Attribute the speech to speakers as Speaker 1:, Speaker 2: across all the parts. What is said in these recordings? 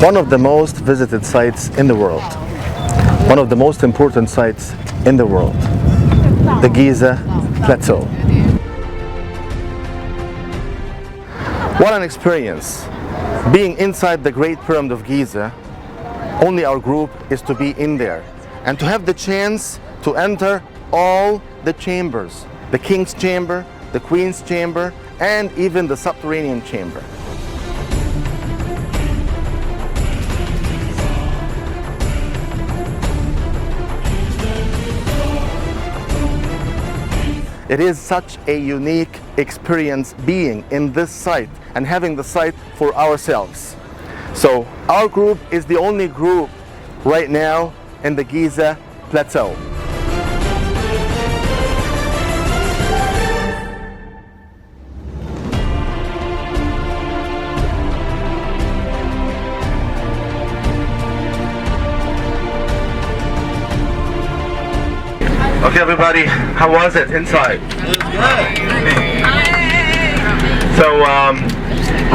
Speaker 1: One of the most visited sites in the world, one of the most important sites in the world, the Giza Plateau. What an experience! Being inside the Great Pyramid of Giza, only our group is to be in there and to have the chance to enter all the chambers, the King's Chamber, the Queen's Chamber, and even the subterranean chamber. It is such a unique experience being in this site and having the site for ourselves. So our group is the only group right now in the Giza Plateau. Okay, everybody, how was it inside? It was good. So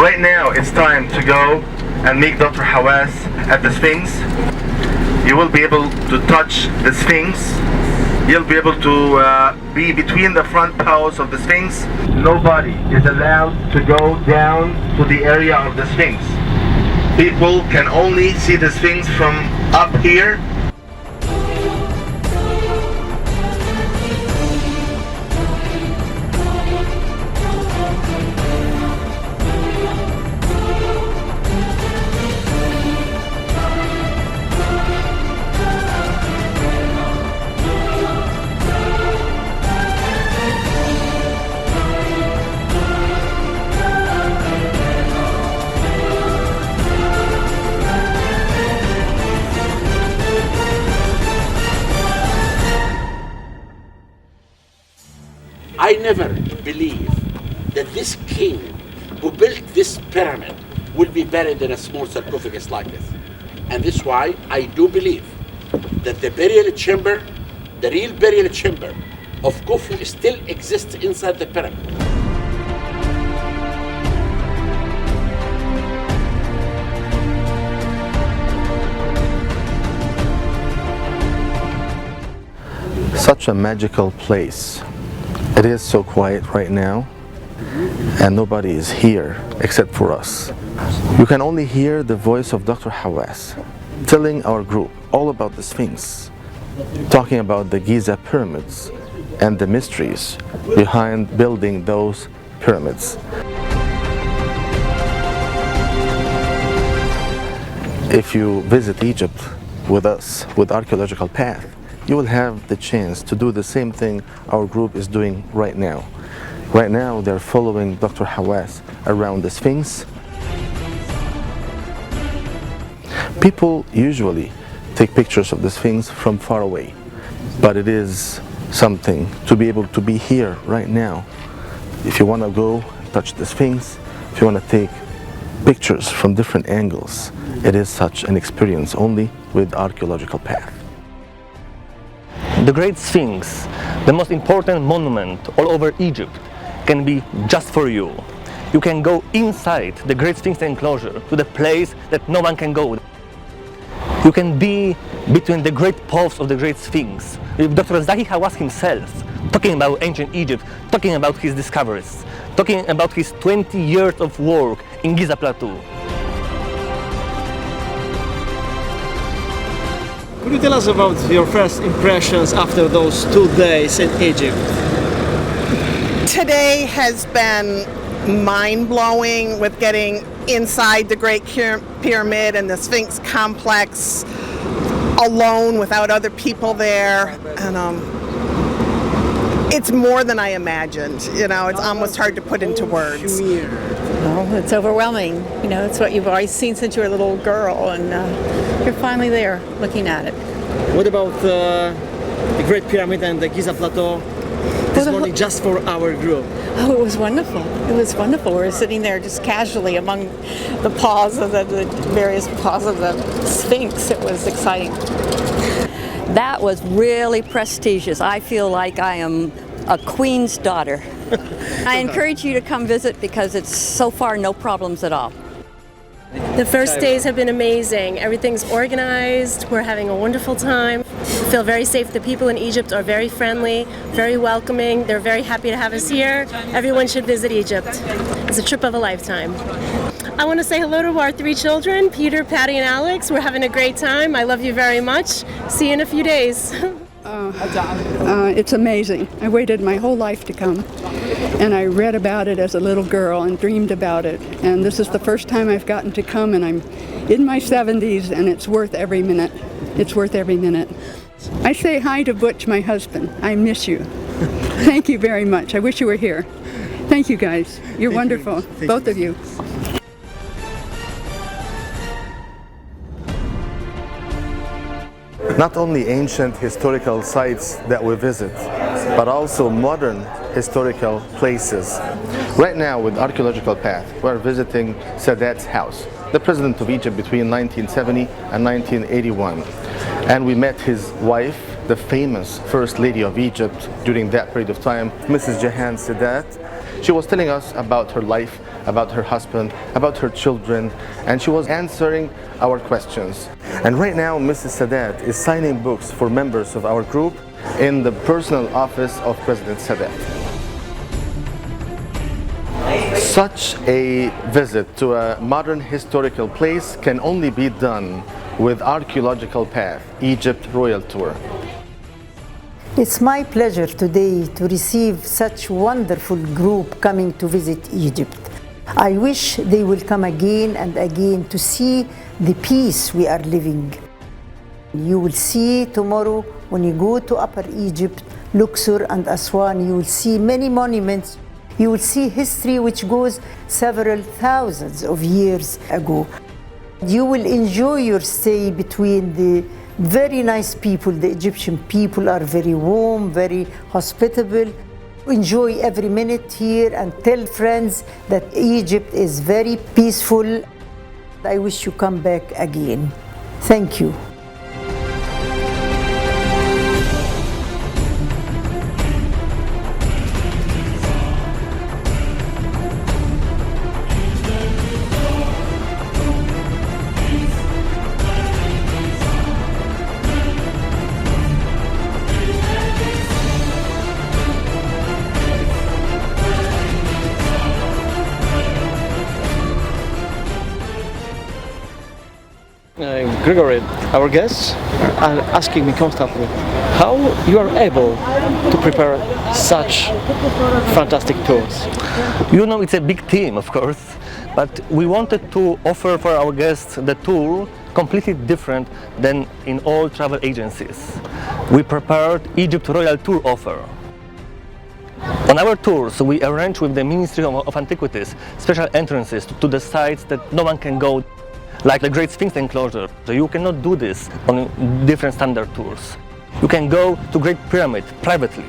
Speaker 1: right now it's time to go and meet Dr. Hawass at the Sphinx. You will be able to touch the Sphinx. You'll be able to be between the front paws of the Sphinx. Nobody is allowed to go down to the area of the Sphinx. People can only see the Sphinx from up here.
Speaker 2: I never believe that this king who built this pyramid will be buried in a small sarcophagus like this. And this is why I do believe that the burial chamber, the real burial chamber of Khufu still exists inside the pyramid.
Speaker 1: Such a magical place. It is so quiet right now, and nobody is here except for us. You can only hear the voice of Dr. Hawass telling our group all about the Sphinx, talking about the Giza pyramids and the mysteries behind building those pyramids. If you visit Egypt with us, with Archaeological Path, you will have the chance to do the same thing our group is doing right now. Right now, they're following Dr. Hawass around the Sphinx. People usually take pictures of the Sphinx from far away, but it is something to be able to be here right now. If you want to go touch the Sphinx, if you want to take pictures from different angles, it is such an experience only with Archaeological Path.
Speaker 3: The Great Sphinx, the most important monument all over Egypt, can be just for you. You can go inside the Great Sphinx enclosure to the place that no one can go. You can be between the great paws of the Great Sphinx, with Dr. Zahi Hawass himself, talking about ancient Egypt, talking about his discoveries, talking about his 20 years of work in Giza Plateau.
Speaker 4: Could you tell us about your first impressions after those 2 days in Egypt?
Speaker 5: Today has been mind-blowing with getting inside the Great Pyramid and the Sphinx complex alone without other people there. And it's more than I imagined. You know, it's almost hard to put into words.
Speaker 6: Well, it's overwhelming. You know, it's what you've always seen since you were a little girl, and you're finally there looking at it.
Speaker 4: What about the Great Pyramid and the Giza Plateau this morning just for our group?
Speaker 6: Oh, it was wonderful. It was wonderful. We were sitting there just casually among the paws of the various paws of the Sphinx. It was exciting.
Speaker 7: That was really prestigious. I feel like I am a queen's daughter. I encourage you to come visit because it's so far no problems at all.
Speaker 8: The first days have been amazing. Everything's organized. We're having a wonderful time. We feel very safe. The people in Egypt are very friendly, very welcoming. They're very happy to have us here. Everyone should visit Egypt. It's a trip of a lifetime. I want to say hello to our 3 children, Peter, Patty, and Alex. We're having a great time. I love you very much. See you in a few days.
Speaker 9: It's amazing. I waited my whole life to come, and I read about it as a little girl and dreamed about it. And this is the first time I've gotten to come, and I'm in my 70s, and it's worth every minute. It's worth every minute. I say hi to Butch, my husband. I miss you. Thank you very much. I wish you were here. Thank you, guys. You're wonderful, both of you.
Speaker 1: Not only ancient historical sites that we visit, but also modern historical places. Right now with Archaeological Path, we're visiting Sadat's house, the president of Egypt between 1970 and 1981. And we met his wife, the famous First Lady of Egypt during that period of time, Mrs. Jehan Sadat. She was telling us about her life, about her husband, about her children, and she was answering our questions. And right now, Mrs. Sadat is signing books for members of our group in the personal office of President Sadat. Such a visit to a modern historical place can only be done with Archaeological Path, Egypt Royal Tour.
Speaker 10: It's my pleasure today to receive such wonderful group coming to visit Egypt. I wish they will come again and again to see the peace we are living. You will see tomorrow when you go to Upper Egypt, Luxor and Aswan, you will see many monuments. You will see history which goes several thousands of years ago. You will enjoy your stay between the very nice people. The Egyptian people are very warm, very hospitable. Enjoy every minute here and tell friends that Egypt is very peaceful. I wish you come back again. Thank you.
Speaker 4: Gregory, our guests are asking me constantly how you are able to prepare such fantastic tours.
Speaker 3: You know, it's a big team, of course, but we wanted to offer for our guests the tour completely different than in all travel agencies. We prepared Egypt Royal Tour offer. On our tours, we arrange with the Ministry of Antiquities special entrances to the sites that no one can go, like the Great Sphinx enclosure. So you cannot do this on different standard tours. You can go to Great Pyramid privately.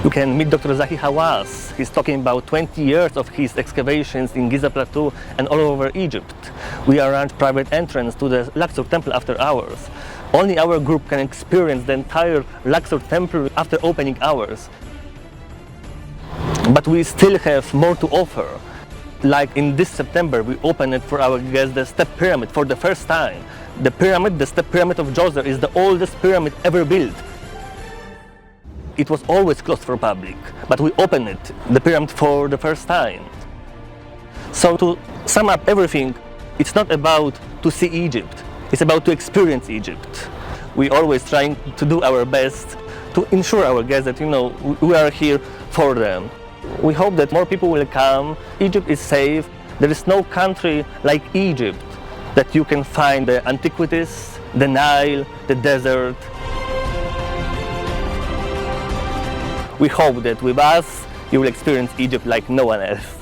Speaker 3: You can meet Dr. Zahi Hawass. He's talking about 20 years of his excavations in Giza Plateau and all over Egypt. We arrange private entrance to the Luxor temple after hours. Only our group can experience the entire Luxor temple after opening hours. But we still have more to offer. Like in this September, we opened it for our guests the Step Pyramid for the first time. The Step Pyramid of Djoser, is the oldest pyramid ever built. It was always closed for public, but we opened it, the pyramid, for the first time. So to sum up everything, it's not about to see Egypt, it's about to experience Egypt. We always trying to do our best to ensure our guests that, we are here for them. We hope that more people will come. Egypt is safe. There is no country like Egypt that you can find the antiquities, the Nile, the desert. We hope that with us, you will experience Egypt like no one else.